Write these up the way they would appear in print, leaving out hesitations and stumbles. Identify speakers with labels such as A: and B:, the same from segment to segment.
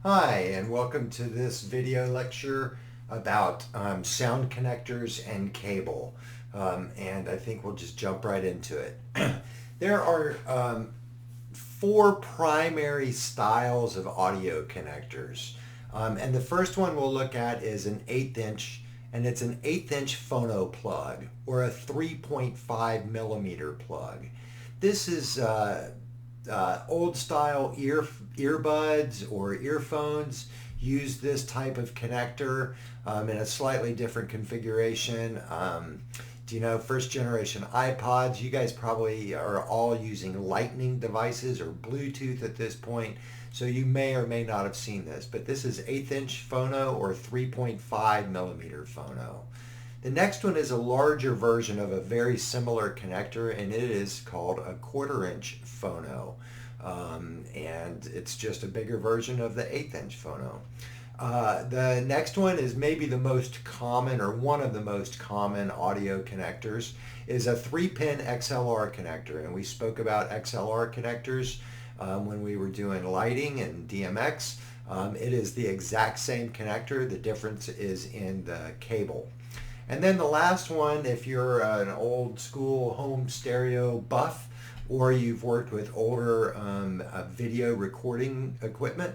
A: Hi, and welcome to this video lecture about sound connectors and cable. And I think we'll just jump right into it. There are four primary styles of audio connectors. And the first one we'll look at is an 1/8 inch, and it's an 1/8 inch phono plug or a 3.5 millimeter plug. This is old style earbuds or earphones use this type of connector in a slightly different configuration. Do you know, first generation iPods, you guys probably are all using lightning devices or Bluetooth at this point, so you may or may not have seen this, but this is 1/8 inch phono or 3.5 millimeter phono. The next one is a larger version of a very similar connector, and it is called a 1/4 inch phono. And it's just a bigger version of the 1/8 inch phono. The next one is maybe the most common, or one of the most common audio connectors, is a 3-pin XLR connector. And we spoke about XLR connectors when we were doing lighting and DMX. It is the exact same connector. The difference is in the cable. And then the last one, if you're an old school home stereo buff, or you've worked with older video recording equipment,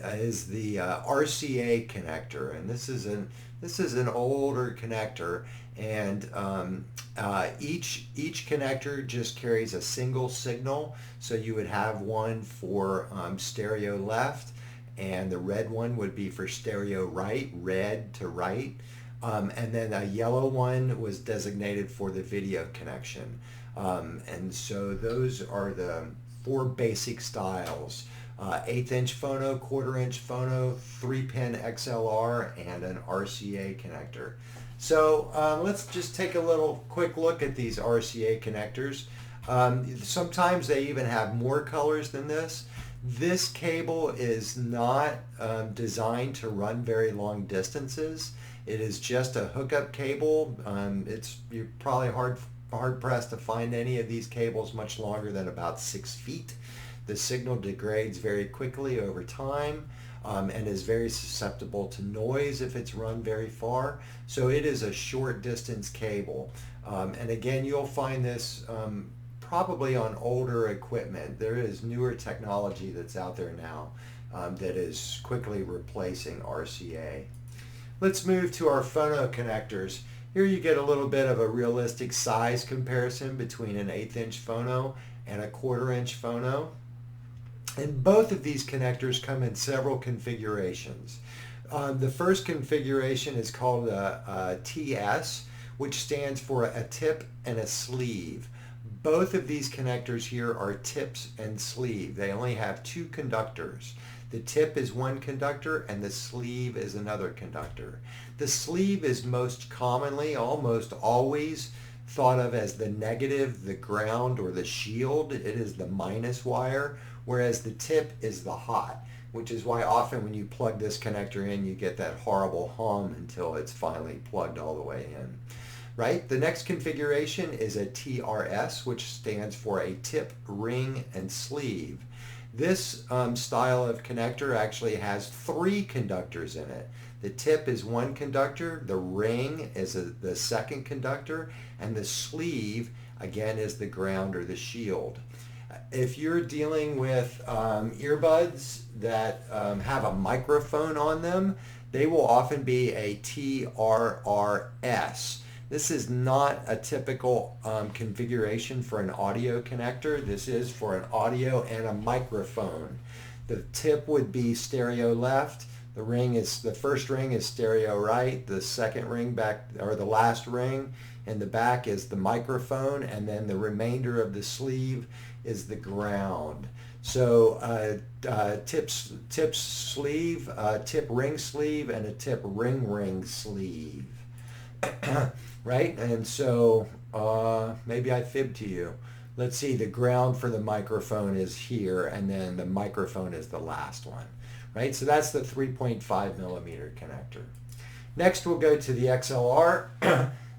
A: is the RCA connector. And this is an older connector, and each connector just carries a single signal. So you would have one for stereo left, and the red one would be for stereo right, red to right. And then a yellow one was designated for the video connection. And so those are the four basic styles: 1/8 inch phono, 1/4 inch phono, 3-pin XLR, and an RCA connector. So let's just take a quick look at these RCA connectors. Sometimes they even have more colors than this. This cable is not designed to run very long distances. It is just a hookup cable. You're probably hard pressed to find any of these cables much longer than about 6 feet. The signal degrades very quickly over time, and is very susceptible to noise if it's run very far. So it is a short distance cable. And again, you'll find this probably on older equipment. There is newer technology that's out there now that is quickly replacing RCA. Let's move to our phono connectors. Here you get a little bit of a realistic size comparison between an 1/8 inch phono and a 1/4 inch phono. And both of these connectors come in several configurations. The first configuration is called a TS, which stands for a tip and a sleeve. Both of these connectors here are tips and sleeve. They only have two conductors. The tip is one conductor and the sleeve is another conductor. The sleeve is most commonly, almost always, thought of as the negative, the ground, or the shield. It is the minus wire, whereas the tip is the hot, which is why often when you plug this connector in, you get that horrible hum until it's finally plugged all the way in. Right? The next configuration is a TRS, which stands for a tip, ring, and sleeve. This style of connector actually has three conductors in it. The tip is one conductor, the ring is the second conductor, and the sleeve, again, is the ground or the shield. If you're dealing with earbuds that have a microphone on them, they will often be a TRRS. This is not a typical configuration for an audio connector. This is for an audio and a microphone. The tip would be stereo left. The first ring is stereo right. The second ring back, or the last ring in the back, is the microphone, and then the remainder of the sleeve is the ground. So tip sleeve, tip ring sleeve, and a tip ring sleeve. Right? And so maybe I fibbed to you. Let's see, the ground for the microphone is here, and then the microphone is the last one. Right? So that's the 3.5 millimeter connector. Next we'll go to the XLR.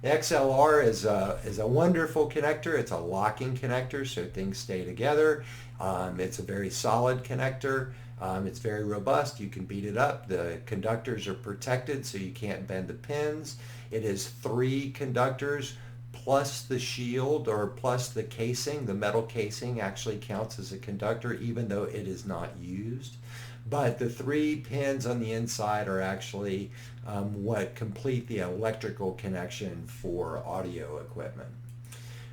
A: The XLR is a wonderful connector. It's a locking connector, so things stay together. It's a very solid connector. It's very robust. You can beat it up. The conductors are protected so you can't bend the pins. It is 3 conductors plus the shield, or plus the casing. The metal casing actually counts as a conductor even though it is not used. But the 3 pins on the inside are actually what complete the electrical connection for audio equipment.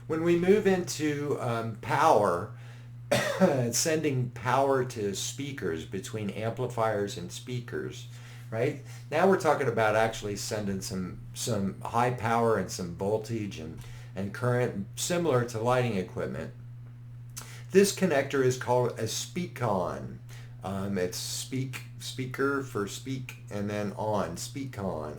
A: When we move into power, sending power to speakers between amplifiers and speakers, right? Now we're talking about actually sending some high power and some voltage and current similar to lighting equipment. This connector is called a Speakon. It's speaker for speak and then on, Speakon.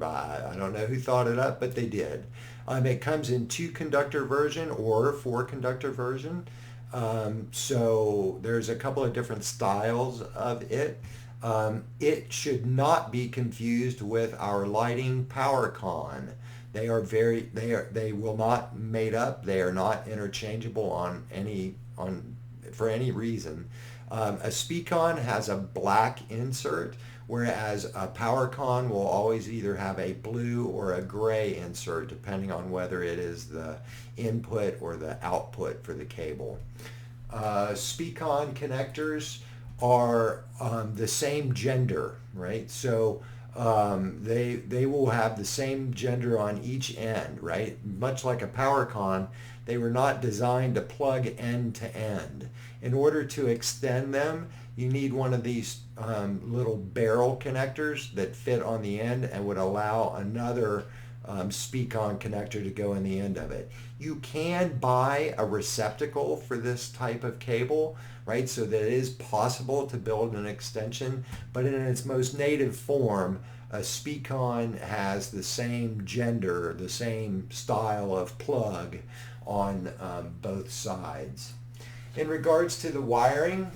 A: I don't know who thought it up, but they did. It comes in 2 conductor version or 4 conductor version. So there's a couple of different styles of it. It should not be confused with our lighting PowerCon. They will not mate up. They are not interchangeable for any reason. A Speakon has a black insert, whereas a PowerCon will always either have a blue or a gray insert, depending on whether it is the input or the output for the cable. Speakon connectors are the same gender, right? So they will have the same gender on each end, right? Much like a PowerCon, they were not designed to plug end to end. In order to extend them, you need one of these little barrel connectors that fit on the end and would allow another Speakon connector to go in the end of it. You can buy a receptacle for this type of cable, right? So that it is possible to build an extension, but in its most native form, a Speakon has the same gender, the same style of plug on both sides. In regards to the wiring,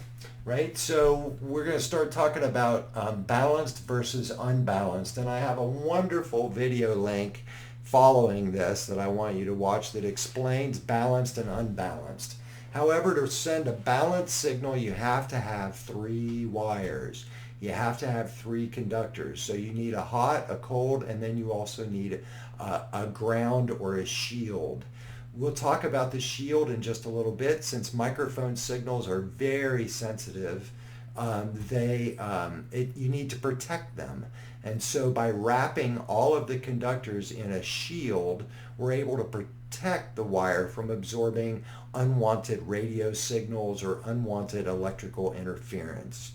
A: right? So we're going to start talking about balanced versus unbalanced, and I have a wonderful video link following this that I want you to watch that explains balanced and unbalanced. However, to send a balanced signal, you have to have 3 wires. You have to have 3 conductors. So you need a hot, a cold, and then you also need a ground or a shield. We'll talk about the shield in just a little bit. Since microphone signals are very sensitive, you need to protect them. And so by wrapping all of the conductors in a shield, we're able to protect the wire from absorbing unwanted radio signals or unwanted electrical interference.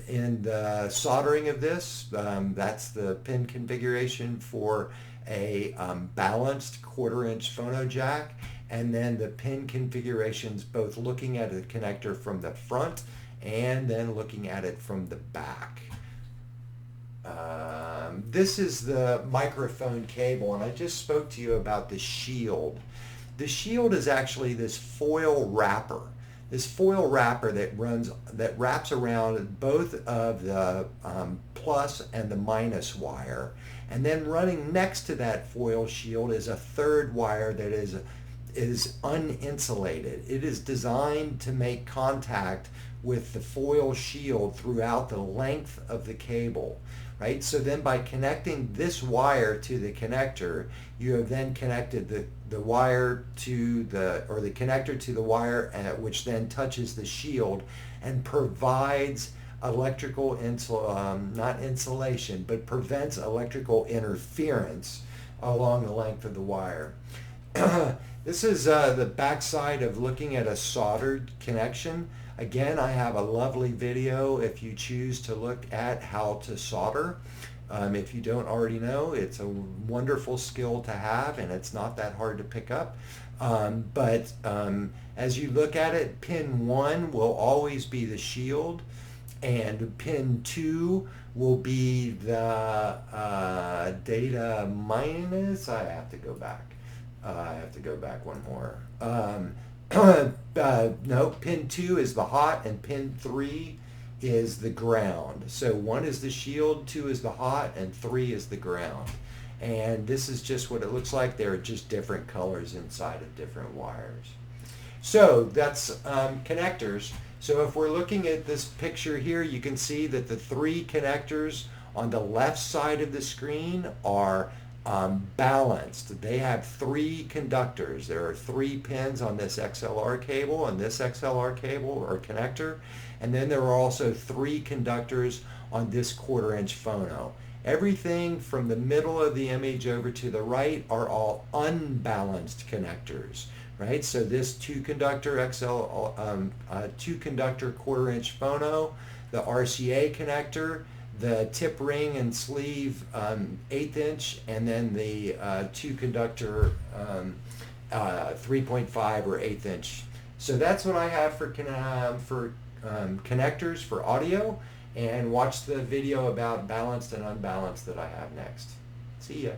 A: In the soldering of this, that's the pin configuration for a balanced 1/4-inch phono jack, and then the pin configurations both looking at the connector from the front and then looking at it from the back. This is the microphone cable, and I just spoke to you about the shield. The shield is actually this foil wrapper. This foil wrapper that wraps around both of the plus and the minus wire. And then running next to that foil shield is a 3rd wire that is uninsulated. It is designed to make contact with the foil shield throughout the length of the cable, right? So then by connecting this wire to the connector, you have then connected the wire to the connector to the wire, which then touches the shield and provides electrical not insulation, but prevents electrical interference along the length of the wire. This is the backside of looking at a soldered connection. Again, I have a lovely video if you choose to look at how to solder. If you don't already know, it's a wonderful skill to have, and it's not that hard to pick up. But as you look at it, pin 1 will always be the shield, and pin 2 will be the data minus. I have to go back. One more. No, pin 2 is the hot, and pin 3 is the ground. So 1 is the shield, 2 is the hot, and 3 is the ground. And this is just what it looks like. There are just different colors inside of different wires. So that's connectors. So if we're looking at this picture here, you can see that the three connectors on the left side of the screen are balanced. They have three conductors. There are 3 pins on this XLR cable and this XLR cable or connector, and then there are also 3 conductors on this 1/4" phono. Everything from the middle of the image over to the right are all unbalanced connectors, right? So this 2-conductor 2-conductor 1/4" phono, the RCA connector, the tip ring and sleeve 1/8", and then the 2-conductor 3.5 or 1/8". So that's what I have for connectors for audio, and watch the video about balanced and unbalanced that I have next. See ya.